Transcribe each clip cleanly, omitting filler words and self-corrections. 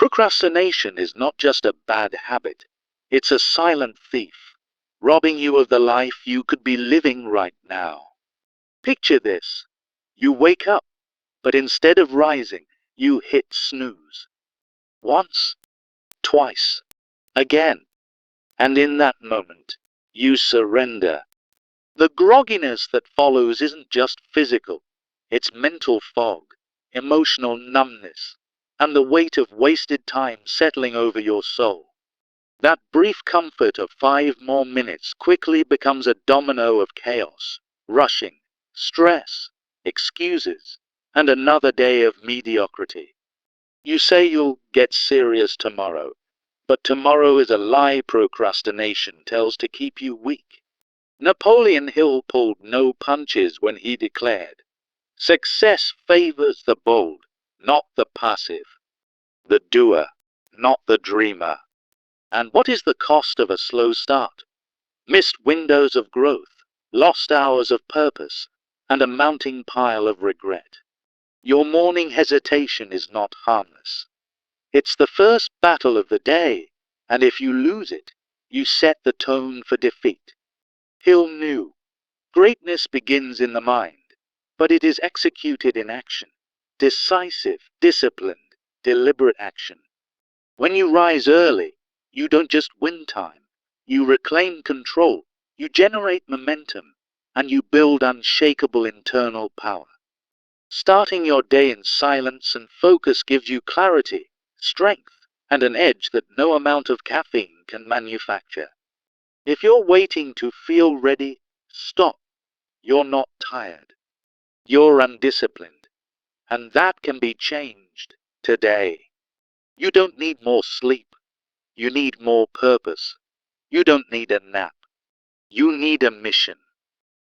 Procrastination is not just a bad habit, it's a silent thief, robbing you of the life you could be living right now. Picture this. You wake up, but instead of rising, you hit snooze. Once, twice, again, and in that moment, you surrender. The grogginess that follows isn't just physical, it's mental fog, emotional numbness, and the weight of wasted time settling over your soul. That brief comfort of 5 more minutes quickly becomes a domino of chaos, rushing, stress, excuses, and another day of mediocrity. You say you'll get serious tomorrow, but tomorrow is a lie procrastination tells to keep you weak. Napoleon Hill pulled no punches when he declared, "Success favors the bold, not the passive, the doer, not the dreamer." And what is the cost of a slow start? Missed windows of growth, lost hours of purpose, and a mounting pile of regret. Your morning hesitation is not harmless. It's the first battle of the day, and if you lose it, you set the tone for defeat. Hill knew, greatness begins in the mind, but it is executed in action. Decisive, disciplined, deliberate action. When you rise early, you don't just win time. You reclaim control, you generate momentum, and you build unshakable internal power. Starting your day in silence and focus gives you clarity, strength, and an edge that no amount of caffeine can manufacture. If you're waiting to feel ready, stop. You're not tired. You're undisciplined. And that can be changed today. You don't need more sleep. You need more purpose. You don't need a nap. You need a mission.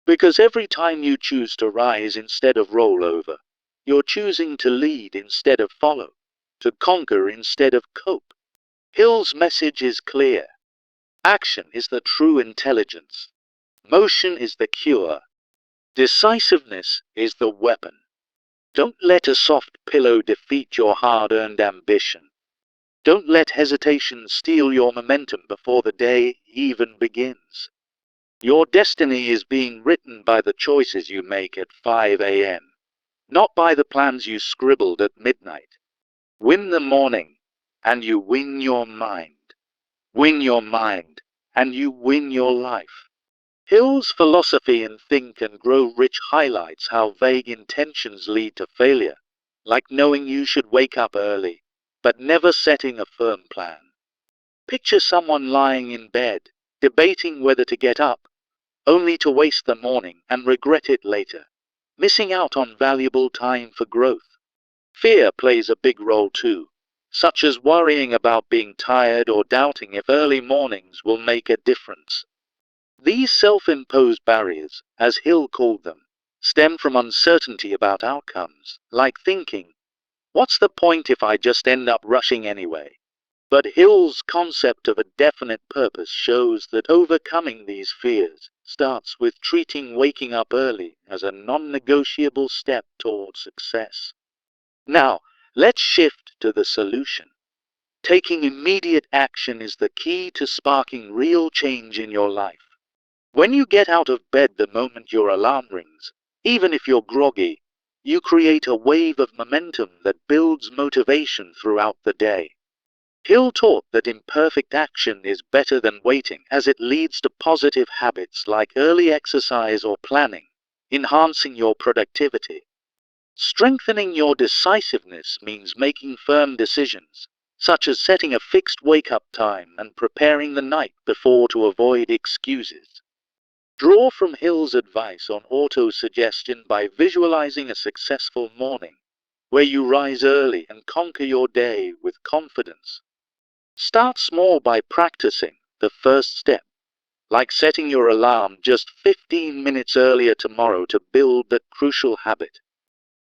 Because every time you choose to rise instead of roll over, you're choosing to lead instead of follow, to conquer instead of cope. Hill's message is clear. Action is the true intelligence. Motion is the cure. Decisiveness is the weapon. Don't let a soft pillow defeat your hard-earned ambition. Don't let hesitation steal your momentum before the day even begins. Your destiny is being written by the choices you make at 5 a.m., not by the plans you scribbled at midnight. Win the morning, and you win your mind. Win your mind, and you win your life. Hill's philosophy in Think and Grow Rich highlights how vague intentions lead to failure, like knowing you should wake up early, but never setting a firm plan. Picture someone lying in bed, debating whether to get up, only to waste the morning and regret it later, missing out on valuable time for growth. Fear plays a big role too, such as worrying about being tired or doubting if early mornings will make a difference. These self-imposed barriers, as Hill called them, stem from uncertainty about outcomes, like thinking, "What's the point if I just end up rushing anyway?" But Hill's concept of a definite purpose shows that overcoming these fears starts with treating waking up early as a non-negotiable step toward success. Now, let's shift to the solution. Taking immediate action is the key to sparking real change in your life. When you get out of bed the moment your alarm rings, even if you're groggy, you create a wave of momentum that builds motivation throughout the day. Hill taught that imperfect action is better than waiting, as it leads to positive habits like early exercise or planning, enhancing your productivity. Strengthening your decisiveness means making firm decisions, such as setting a fixed wake-up time and preparing the night before to avoid excuses. Draw from Hill's advice on auto-suggestion by visualizing a successful morning, where you rise early and conquer your day with confidence. Start small by practicing the first step, like setting your alarm just 15 minutes earlier tomorrow to build that crucial habit.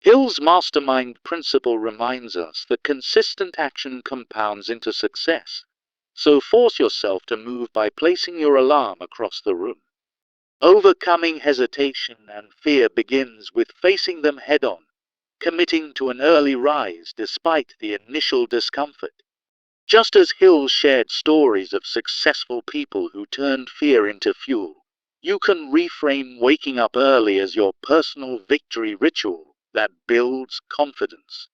Hill's mastermind principle reminds us that consistent action compounds into success, so force yourself to move by placing your alarm across the room. Overcoming hesitation and fear begins with facing them head-on, committing to an early rise despite the initial discomfort. Just as Hill shared stories of successful people who turned fear into fuel, you can reframe waking up early as your personal victory ritual that builds confidence.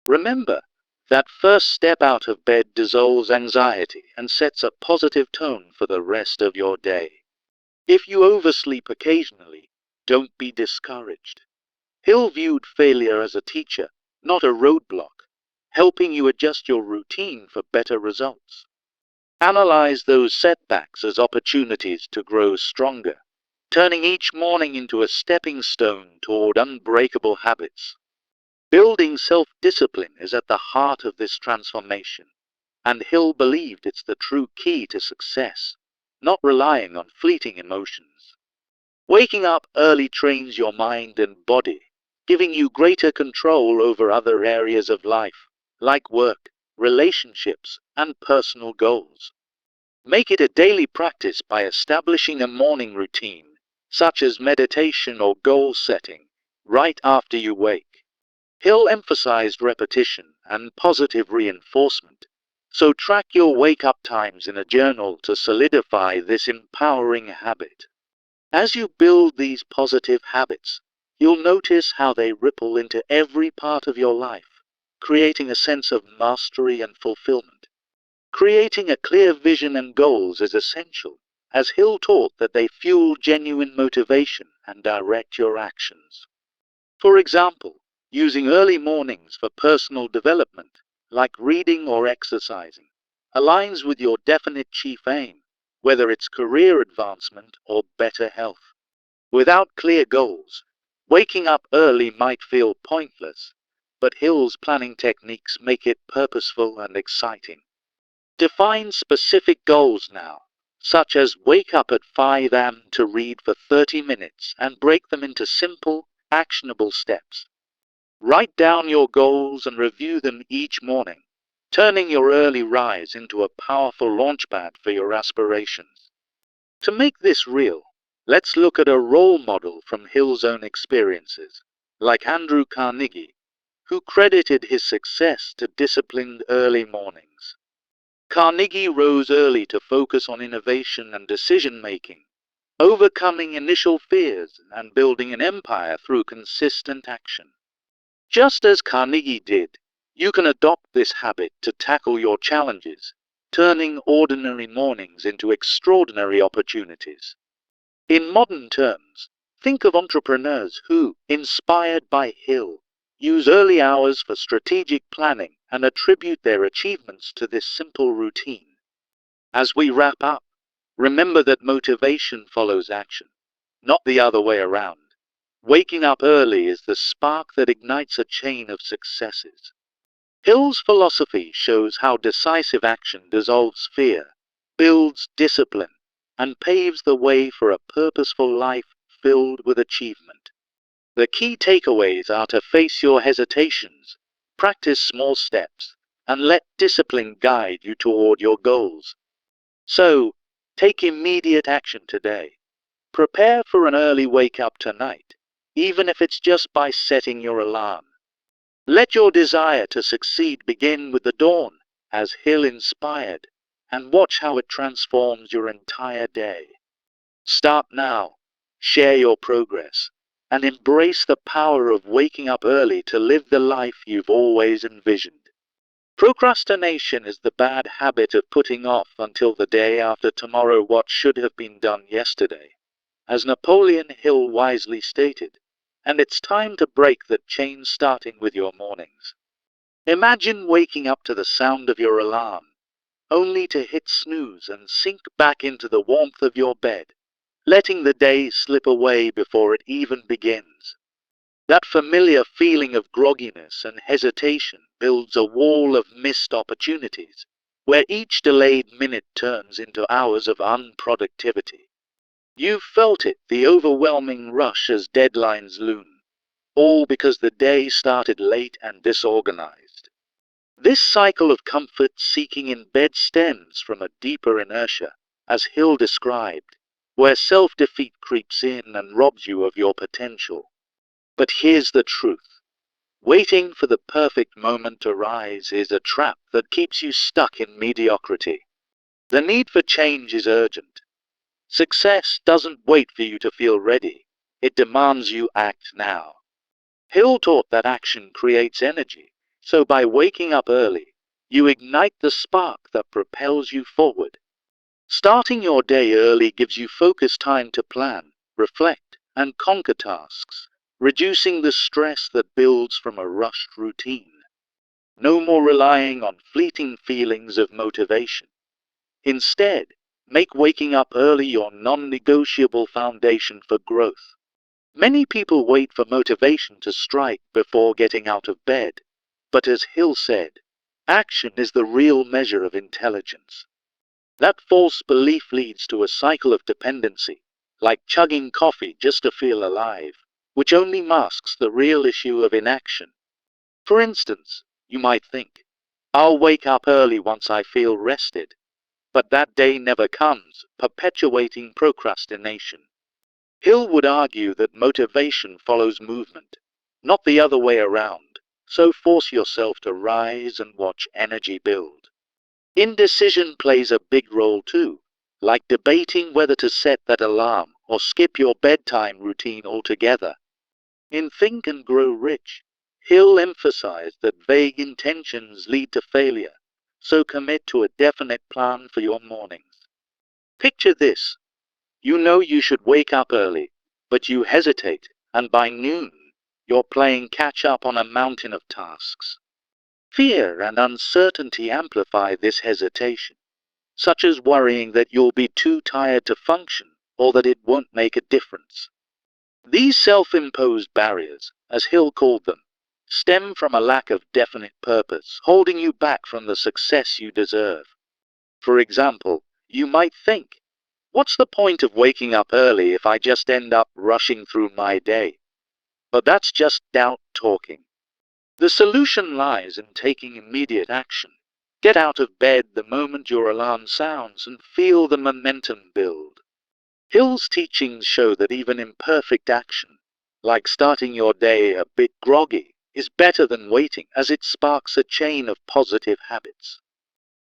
Remember, that first step out of bed dissolves anxiety and sets a positive tone for the rest of your day. If you oversleep occasionally, don't be discouraged. Hill viewed failure as a teacher, not a roadblock, helping you adjust your routine for better results. Analyze those setbacks as opportunities to grow stronger, turning each morning into a stepping stone toward unbreakable habits. Building self-discipline is at the heart of this transformation, and Hill believed it's the true key to success, not relying on fleeting emotions. Waking up early trains your mind and body, giving you greater control over other areas of life, like work, relationships, and personal goals. Make it a daily practice by establishing a morning routine, such as meditation or goal setting, right after you wake. Hill emphasized repetition and positive reinforcement, so track your wake-up times in a journal to solidify this empowering habit. As you build these positive habits, you'll notice how they ripple into every part of your life, creating a sense of mastery and fulfillment. Creating a clear vision and goals is essential, as Hill taught that they fuel genuine motivation and direct your actions. For example, using early mornings for personal development, like reading or exercising, aligns with your definite chief aim, whether it's career advancement or better health. Without clear goals, waking up early might feel pointless, but Hill's planning techniques make it purposeful and exciting. Define specific goals now, such as wake up at 5 am to read for 30 minutes and break them into simple, actionable steps. Write down your goals and review them each morning, turning your early rise into a powerful launchpad for your aspirations. To make this real, let's look at a role model from Hill's own experiences, like Andrew Carnegie, who credited his success to disciplined early mornings. Carnegie rose early to focus on innovation and decision-making, overcoming initial fears and building an empire through consistent action. Just as Carnegie did, you can adopt this habit to tackle your challenges, turning ordinary mornings into extraordinary opportunities. In modern terms, think of entrepreneurs who, inspired by Hill, use early hours for strategic planning and attribute their achievements to this simple routine. As we wrap up, remember that motivation follows action, not the other way around. Waking up early is the spark that ignites a chain of successes. Hill's philosophy shows how decisive action dissolves fear, builds discipline, and paves the way for a purposeful life filled with achievement. The key takeaways are to face your hesitations, practice small steps, and let discipline guide you toward your goals. So, take immediate action today. Prepare for an early wake-up tonight, even if it's just by setting your alarm. Let your desire to succeed begin with the dawn, as Hill inspired, and watch how it transforms your entire day. Start now, share your progress, and embrace the power of waking up early to live the life you've always envisioned. Procrastination is the bad habit of putting off until the day after tomorrow what should have been done yesterday, as Napoleon Hill wisely stated, and it's time to break that chain starting with your mornings. Imagine waking up to the sound of your alarm, only to hit snooze and sink back into the warmth of your bed, letting the day slip away before it even begins. That familiar feeling of grogginess and hesitation builds a wall of missed opportunities, where each delayed minute turns into hours of unproductivity. You've felt it, the overwhelming rush as deadlines loom, all because the day started late and disorganized. This cycle of comfort seeking in bed stems from a deeper inertia, as Hill described, where self-defeat creeps in and robs you of your potential. But here's the truth. Waiting for the perfect moment to rise is a trap that keeps you stuck in mediocrity. The need for change is urgent. Success doesn't wait for you to feel ready. It demands you act now. Hill taught that action creates energy, so by waking up early, you ignite the spark that propels you forward. Starting your day early gives you focused time to plan, reflect, and conquer tasks, reducing the stress that builds from a rushed routine. No more relying on fleeting feelings of motivation. Instead, make waking up early your non-negotiable foundation for growth. Many people wait for motivation to strike before getting out of bed, but as Hill said, action is the real measure of intelligence. That false belief leads to a cycle of dependency, like chugging coffee just to feel alive, which only masks the real issue of inaction. For instance, you might think, I'll wake up early once I feel rested, but that day never comes, perpetuating procrastination. Hill would argue that motivation follows movement, not the other way around, so force yourself to rise and watch energy build. Indecision plays a big role too, like debating whether to set that alarm or skip your bedtime routine altogether. In Think and Grow Rich, Hill emphasized that vague intentions lead to failure, so commit to a definite plan for your mornings. Picture this. You know you should wake up early, but you hesitate, and by noon, you're playing catch up on a mountain of tasks. Fear and uncertainty amplify this hesitation, such as worrying that you'll be too tired to function or that it won't make a difference. These self-imposed barriers, as Hill called them, stem from a lack of definite purpose, holding you back from the success you deserve. For example, you might think, what's the point of waking up early if I just end up rushing through my day? But that's just doubt talking. The solution lies in taking immediate action. Get out of bed the moment your alarm sounds and feel the momentum build. Hill's teachings show that even imperfect action, like starting your day a bit groggy, is better than waiting, as it sparks a chain of positive habits.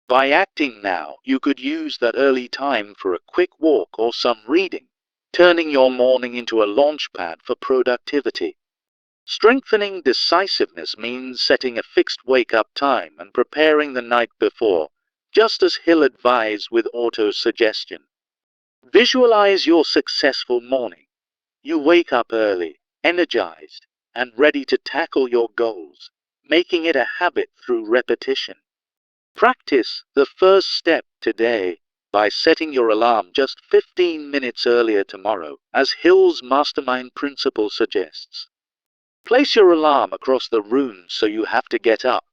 By acting now, you could use that early time for a quick walk or some reading, turning your morning into a launchpad for productivity. Strengthening decisiveness means setting a fixed wake-up time and preparing the night before, just as Hill advised with auto-suggestion. Visualize your successful morning. You wake up early, energized, and ready to tackle your goals, making it a habit through repetition. Practice the first step today by setting your alarm just 15 minutes earlier tomorrow, as Hill's mastermind principle suggests. Place your alarm across the room so you have to get up,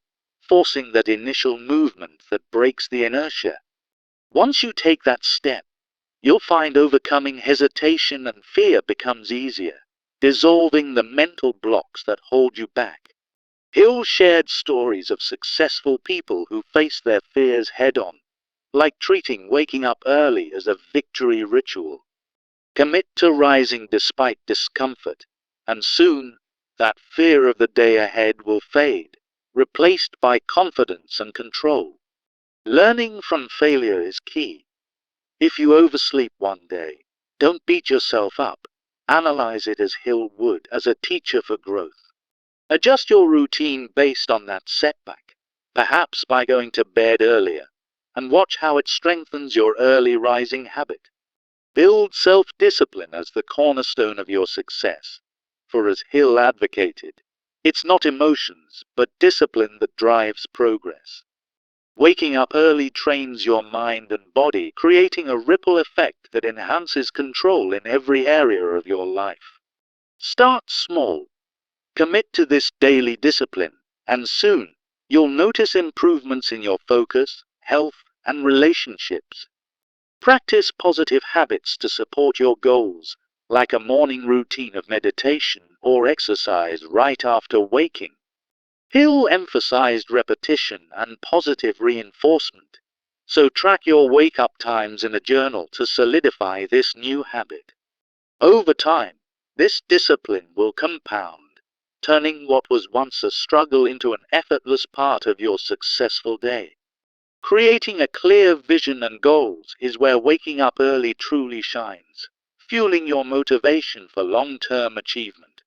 forcing that initial movement that breaks the inertia. Once you take that step, you'll find overcoming hesitation and fear becomes easier, dissolving the mental blocks that hold you back. Hill shared stories of successful people who faced their fears head-on, like treating waking up early as a victory ritual. Commit to rising despite discomfort, and soon, that fear of the day ahead will fade, replaced by confidence and control. Learning from failure is key. If you oversleep one day, don't beat yourself up. Analyze it as Hill would, as a teacher for growth. Adjust your routine based on that setback, perhaps by going to bed earlier, and watch how it strengthens your early rising habit. Build self-discipline as the cornerstone of your success, for as Hill advocated, it's not emotions, but discipline that drives progress. Waking up early trains your mind and body, creating a ripple effect that enhances control in every area of your life. Start small. Commit to this daily discipline, and soon, you'll notice improvements in your focus, health, and relationships. Practice positive habits to support your goals, like a morning routine of meditation or exercise right after waking. Hill emphasized repetition and positive reinforcement, so track your wake-up times in a journal to solidify this new habit. Over time, this discipline will compound, turning what was once a struggle into an effortless part of your successful day. Creating a clear vision and goals is where waking up early truly shines, fueling your motivation for long-term achievement.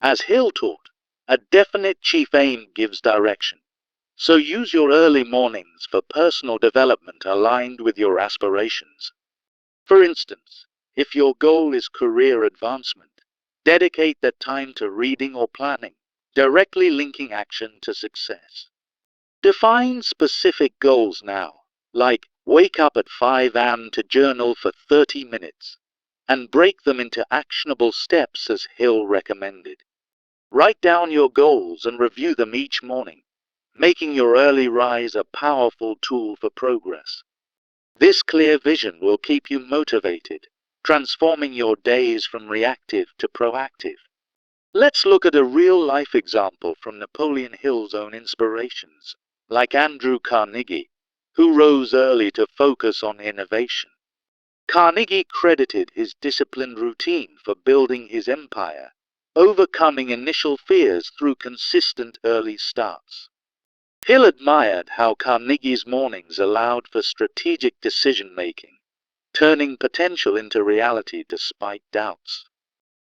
As Hill taught, a definite chief aim gives direction. So use your early mornings for personal development aligned with your aspirations. For instance, if your goal is career advancement, dedicate that time to reading or planning, directly linking action to success. Define specific goals now, like wake up at 5 a.m. to journal for 30 minutes, and break them into actionable steps as Hill recommended. Write down your goals and review them each morning, making your early rise a powerful tool for progress. This clear vision will keep you motivated, transforming your days from reactive to proactive. Let's look at a real-life example from Napoleon Hill's own inspirations, like Andrew Carnegie, who rose early to focus on innovation. Carnegie credited his disciplined routine for building his empire, overcoming initial fears through consistent early starts. Hill admired how Carnegie's mornings allowed for strategic decision-making, turning potential into reality despite doubts.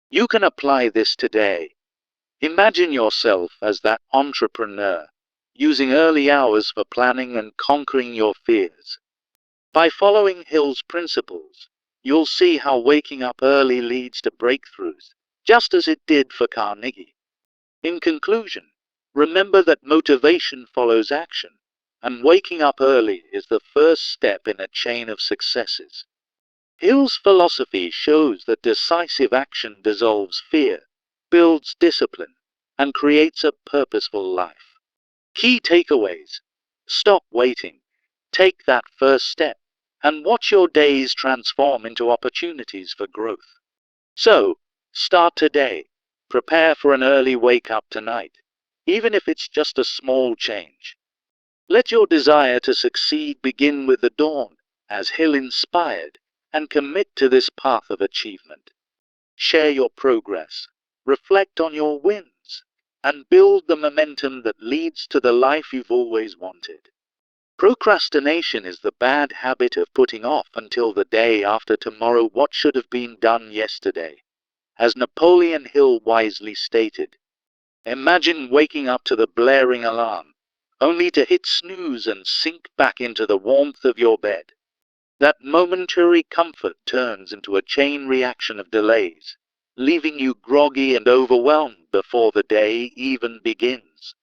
You can apply this today. Imagine yourself as that entrepreneur, using early hours for planning and conquering your fears. By following Hill's principles, you'll see how waking up early leads to breakthroughs, just as it did for Carnegie. In conclusion, remember that motivation follows action, and waking up early is the first step in a chain of successes. Hill's philosophy shows that decisive action dissolves fear, builds discipline, and creates a purposeful life. Key takeaways: stop waiting, take that first step, and watch your days transform into opportunities for growth. So, start today. Prepare for an early wake-up tonight, even if it's just a small change. Let your desire to succeed begin with the dawn, as Hill inspired, and commit to this path of achievement. Share your progress, reflect on your wins, and build the momentum that leads to the life you've always wanted. Procrastination is the bad habit of putting off until the day after tomorrow what should have been done yesterday. As Napoleon Hill wisely stated, imagine waking up to the blaring alarm, only to hit snooze and sink back into the warmth of your bed. That momentary comfort turns into a chain reaction of delays, leaving you groggy and overwhelmed before the day even begins.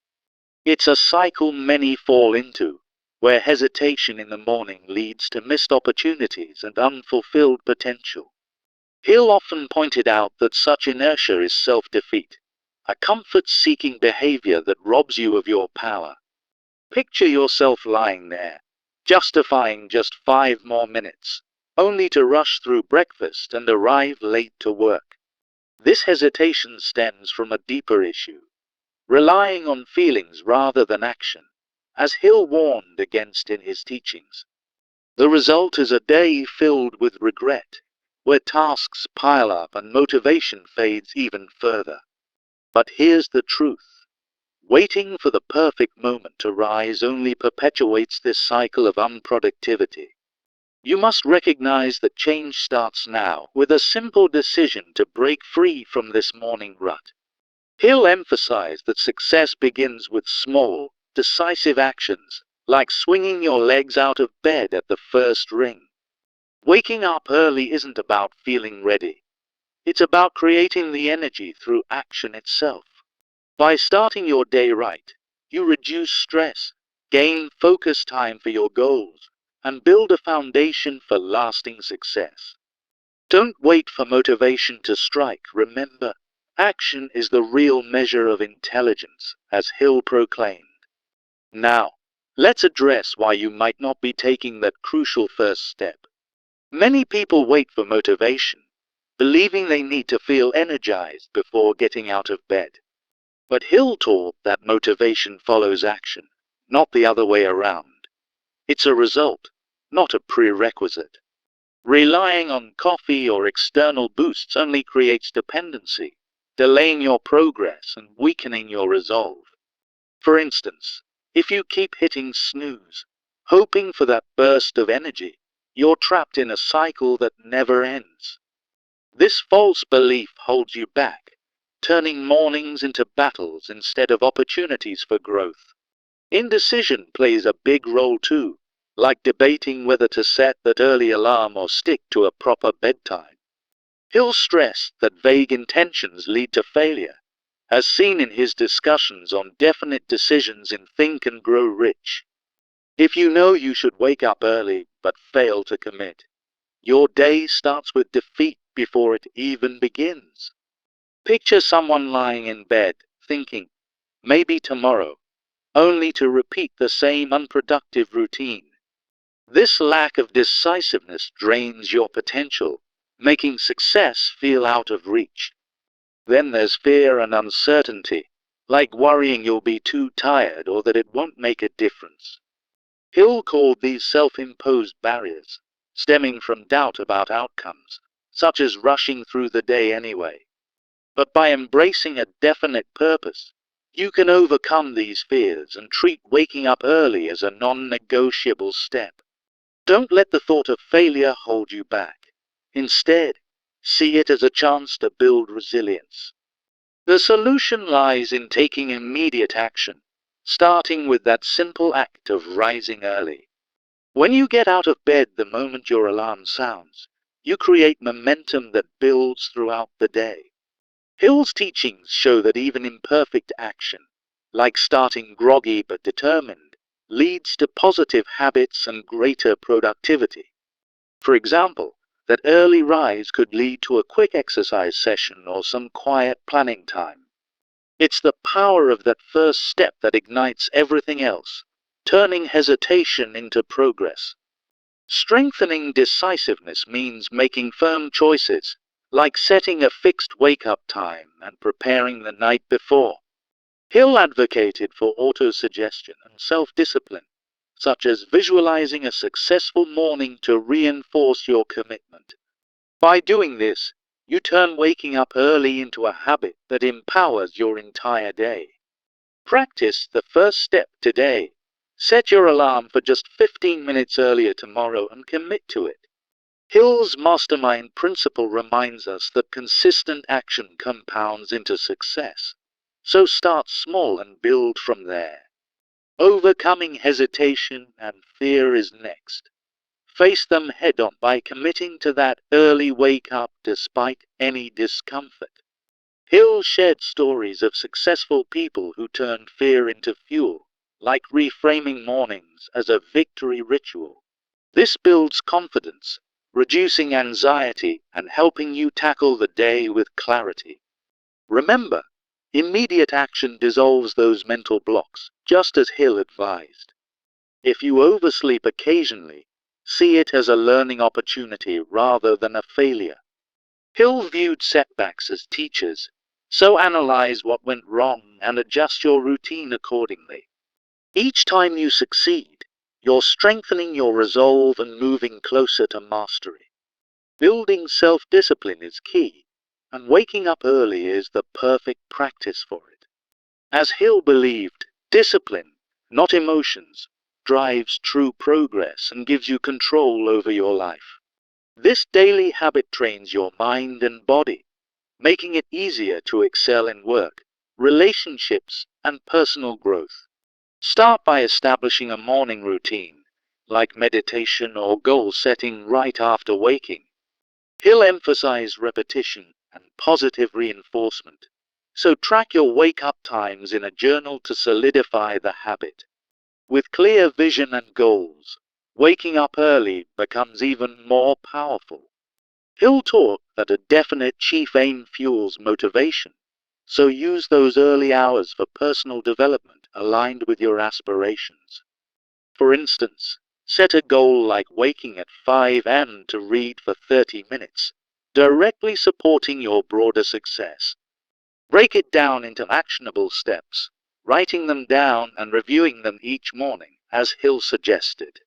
It's a cycle many fall into, where hesitation in the morning leads to missed opportunities and unfulfilled potential. Hill often pointed out that such inertia is self-defeat, a comfort-seeking behavior that robs you of your power. Picture yourself lying there, justifying just 5 more minutes, only to rush through breakfast and arrive late to work. This hesitation stems from a deeper issue, relying on feelings rather than action, as Hill warned against in his teachings. The result is a day filled with regret, where tasks pile up and motivation fades even further. But here's the truth. Waiting for the perfect moment to rise only perpetuates this cycle of unproductivity. You must recognize that change starts now with a simple decision to break free from this morning rut. Hill emphasized that success begins with small, decisive actions, like swinging your legs out of bed at the first ring. Waking up early isn't about feeling ready. It's about creating the energy through action itself. By starting your day right, you reduce stress, gain focus time for your goals, and build a foundation for lasting success. Don't wait for motivation to strike. Remember, action is the real measure of intelligence, as Hill proclaimed. Now, let's address why you might not be taking that crucial first step. Many people wait for motivation, believing they need to feel energized before getting out of bed. But Hill taught that motivation follows action, not the other way around. It's a result, not a prerequisite. Relying on coffee or external boosts only creates dependency, delaying your progress and weakening your resolve. For instance, if you keep hitting snooze, hoping for that burst of energy, you're trapped in a cycle that never ends. This false belief holds you back, turning mornings into battles instead of opportunities for growth. Indecision plays a big role too, like debating whether to set that early alarm or stick to a proper bedtime. Hill stressed that vague intentions lead to failure, as seen in his discussions on definite decisions in Think and Grow Rich. If you know you should wake up early but fail to commit, your day starts with defeat before it even begins. Picture someone lying in bed, thinking, maybe tomorrow, only to repeat the same unproductive routine. This lack of decisiveness drains your potential, making success feel out of reach. Then there's fear and uncertainty, like worrying you'll be too tired or that it won't make a difference. Hill called these self-imposed barriers, stemming from doubt about outcomes, such as rushing through the day anyway. But by embracing a definite purpose, you can overcome these fears and treat waking up early as a non-negotiable step. Don't let the thought of failure hold you back. Instead, see it as a chance to build resilience. The solution lies in taking immediate action, starting with that simple act of rising early. When you get out of bed the moment your alarm sounds, you create momentum that builds throughout the day. Hill's teachings show that even imperfect action, like starting groggy but determined, leads to positive habits and greater productivity. For example, that early rise could lead to a quick exercise session or some quiet planning time. It's the power of that first step that ignites everything else, turning hesitation into progress. Strengthening decisiveness means making firm choices, like setting a fixed wake-up time and preparing the night before. Hill advocated for autosuggestion and self-discipline, such as visualizing a successful morning to reinforce your commitment. By doing this, you turn waking up early into a habit that empowers your entire day. Practice the first step today. Set your alarm for just 15 minutes earlier tomorrow and commit to it. Hill's mastermind principle reminds us that consistent action compounds into success. So start small and build from there. Overcoming hesitation and fear is next. Face them head on by committing to that early wake up despite any discomfort. Hill shared stories of successful people who turned fear into fuel, like reframing mornings as a victory ritual. This builds confidence, reducing anxiety and helping you tackle the day with clarity. Remember, immediate action dissolves those mental blocks, just as Hill advised. If you oversleep occasionally, see it as a learning opportunity rather than a failure. Hill viewed setbacks as teachers, so analyze what went wrong and adjust your routine accordingly. Each time you succeed, you're strengthening your resolve and moving closer to mastery. Building self-discipline is key, and waking up early is the perfect practice for it. As Hill believed, discipline, not emotions, drives true progress and gives you control over your life. This daily habit trains your mind and body, making it easier to excel in work, relationships, and personal growth. Start by establishing a morning routine, like meditation or goal setting right after waking. Hill emphasized repetition and positive reinforcement, so track your wake-up times in a journal to solidify the habit. With clear vision and goals, waking up early becomes even more powerful. Hill taught that a definite chief aim fuels motivation, so use those early hours for personal development aligned with your aspirations. For instance, set a goal like waking at 5 a.m. to read for 30 minutes, directly supporting your broader success. Break it down into actionable steps, writing them down and reviewing them each morning, as Hill suggested.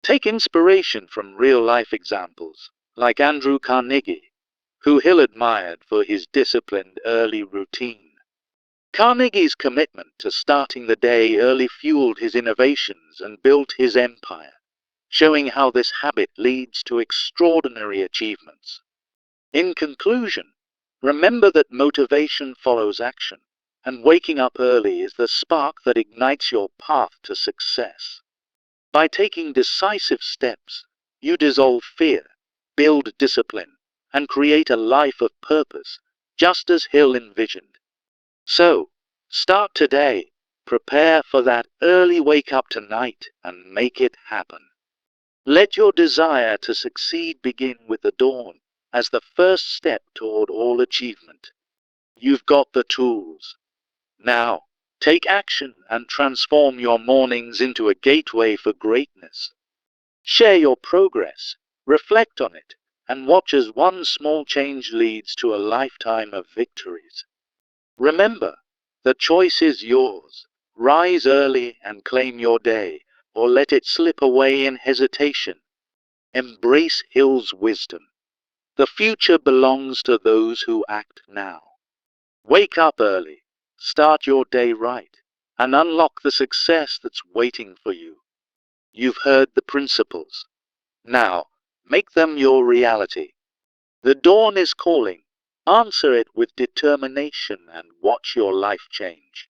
Take inspiration from real-life examples, like Andrew Carnegie, who Hill admired for his disciplined early routine. Carnegie's commitment to starting the day early fueled his innovations and built his empire, showing how this habit leads to extraordinary achievements. In conclusion, remember that motivation follows action, and waking up early is the spark that ignites your path to success. By taking decisive steps, you dissolve fear, build discipline, and create a life of purpose, just as Hill envisioned. So, start today, prepare for that early wake up tonight, and make it happen. Let your desire to succeed begin with the dawn, as the first step toward all achievement. You've got the tools. Now, take action and transform your mornings into a gateway for greatness. Share your progress, reflect on it, and watch as one small change leads to a lifetime of victories. Remember, the choice is yours. Rise early and claim your day, or let it slip away in hesitation. Embrace Hill's wisdom. The future belongs to those who act now. Wake up early, start your day right, and unlock the success that's waiting for you. You've heard the principles. Now, make them your reality. The dawn is calling. Answer it with determination and watch your life change.